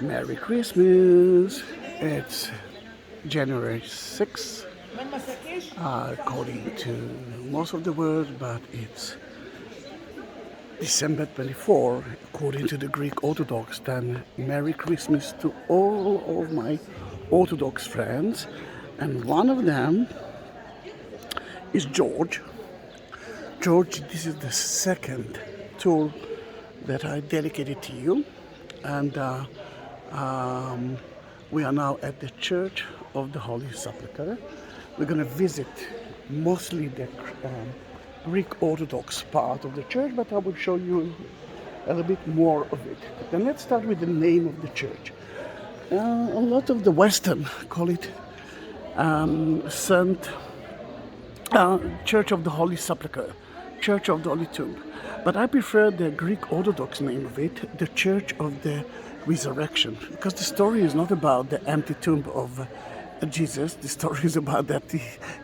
Merry Christmas! It's January 6th, according to most of the world, but it's December 24, according to the Greek Orthodox. Then Merry Christmas to all of my Orthodox friends, and one of them is George. George, this is the second tour that I dedicated to you, and we are now at the Church of the Holy Sepulchre. We're going to visit mostly the Greek Orthodox part of the church, but I will show you a little bit more of it. Then let's start with the name of the church. A lot of the Western call it Church of the Holy Sepulchre, Church of the Holy Tomb. But I prefer the Greek Orthodox name of it, the Church of the Resurrection, because the story is not about the empty tomb of Jesus. The story is about that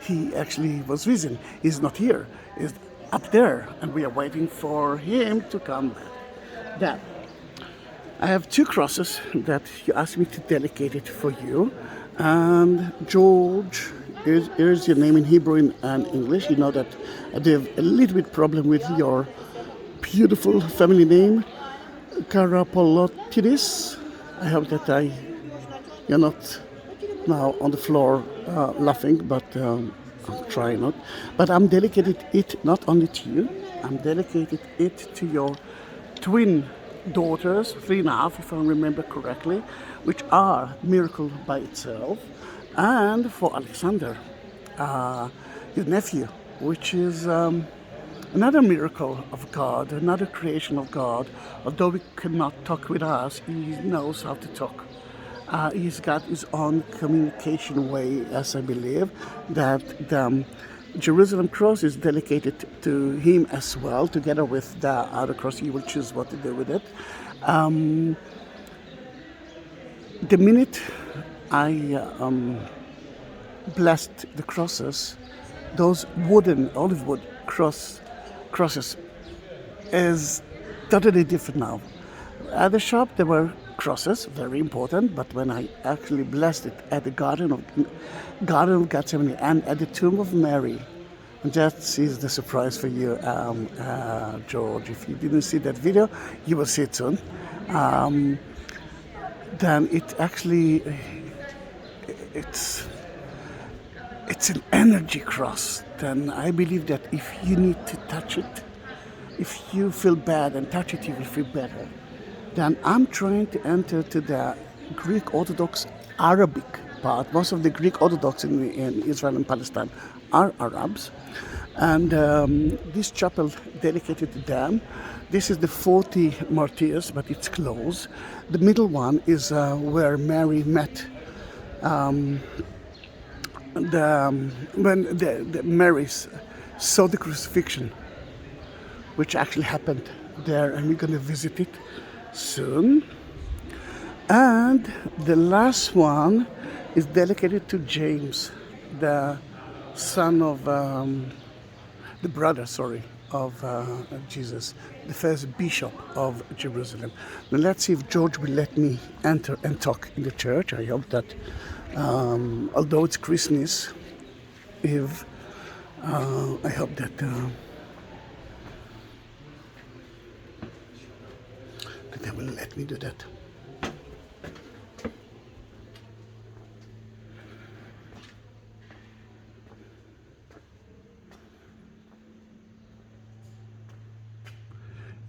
he actually was risen. He's not here. He's up there, and we are waiting for him to come back. Then, I have two crosses that you asked me to dedicate it for you. And George, here's your name in Hebrew and English. You know that I have a little bit problem with your beautiful family name, Karapolotidis. I hope that you're not now on the floor laughing, but I'm trying not. But I'm dedicated it not only to you, I'm dedicated it to your twin daughters, 3.5 if I remember correctly, which are miracle by itself, and for Alexander, your nephew, which is another miracle of God, another creation of God. Although he cannot talk with us, he knows how to talk. He's got his own communication way, as I believe, that the Jerusalem cross is dedicated to him as well, together with the other cross. He will choose what to do with it. The minute I blessed the crosses, those wooden, olive wood crosses is totally different now. At the shop there were crosses, very important, but when I actually blessed it at the Garden of Gethsemane and at the Tomb of Mary, that is the surprise for you, George. If you didn't see that video, you will see it soon. Then it actually, it's an energy cross. Then I believe that if you need to touch it, if you feel bad and touch it, you will feel better. Then I'm trying to enter to the Greek Orthodox Arabic part. Most of the Greek Orthodox in Israel and Palestine are Arabs. And this chapel dedicated to them. This is the 40 Martyrs, but it's closed. The middle one is where Mary met when the Mary saw the crucifixion, which actually happened there, and we're going to visit it soon. And the last one is dedicated to James, the son of the brother, of Jesus, the first bishop of Jerusalem. Now let's see if George will let me enter and talk in the church. I hope that, although it's Christmas Eve, I hope that they will let me do that.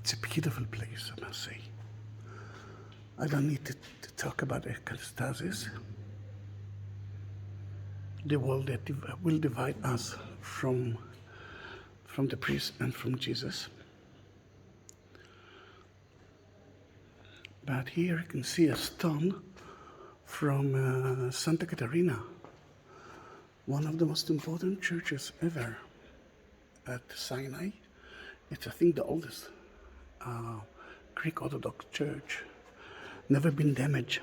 It's a beautiful place, I must say. I don't need to talk about ecstasis, the wall that will divide us from the priest and from Jesus. But here you can see a stone from Santa Caterina, one of the most important churches ever at Sinai. It's, I think, the oldest Greek Orthodox church, never been damaged,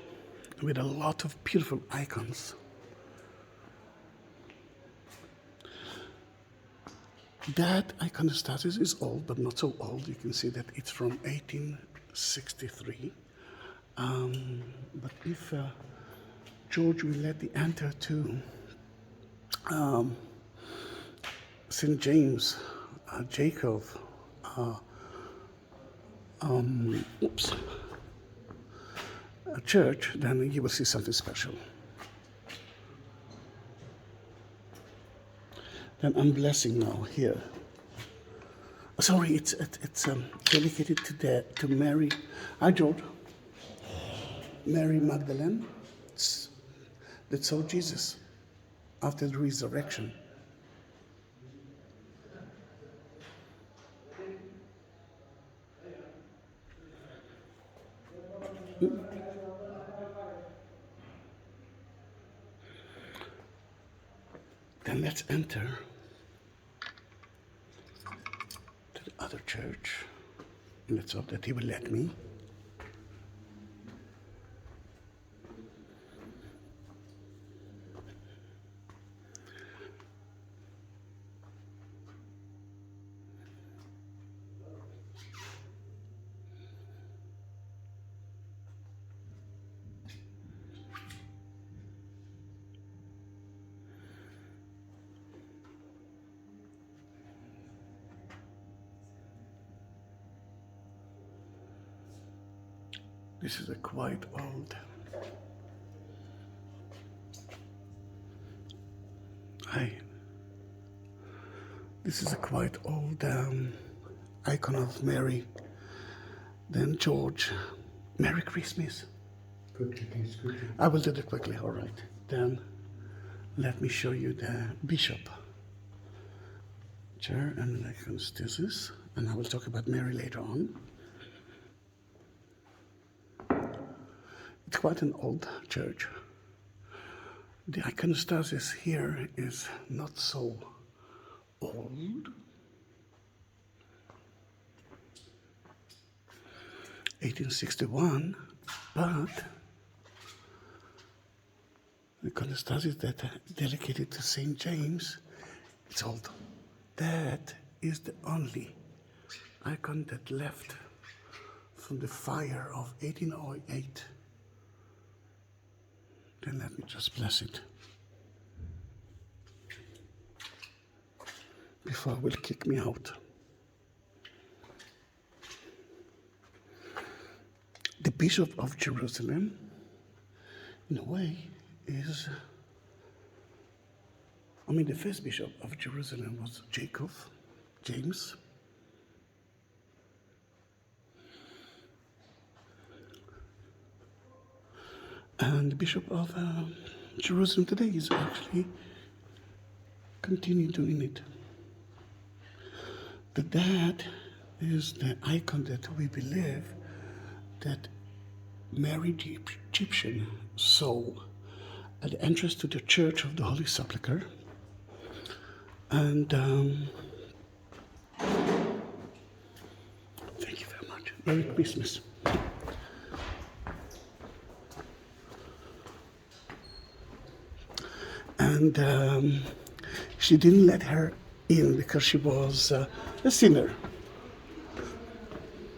with a lot of beautiful icons. That iconostasis is old, but not so old. You can see that it's from 1863. But if George will let me enter to St. James, Jacob, a church, then you will see something special. Then I'm blessing now here. Sorry, it's dedicated to Mary. Hi, George. Mary Magdalene. That saw Jesus after the resurrection. Then let's enter to the other church. And let's hope that he will let me. This is a quite old. This is a quite old icon of Mary. Then George. Merry Christmas. Quickly, please, quickly. I will do it quickly, all right. Then let me show you the bishop. Chair and iconostasis, and I will talk about Mary later on. It's quite an old church. The iconostasis here is not so old. 1861, but the iconostasis that dedicated to St. James, it's old. That is the only icon that left from the fire of 1808. Then let me just bless it before it will kick me out. The Bishop of Jerusalem, in a way, is, the first Bishop of Jerusalem was James. And the Bishop of Jerusalem today is actually continue doing it. That is the icon that we believe that Mary the Egyptian saw at the entrance to the Church of the Holy Sepulchre. And thank you very much. Merry Christmas. And she didn't let her in because she was a sinner.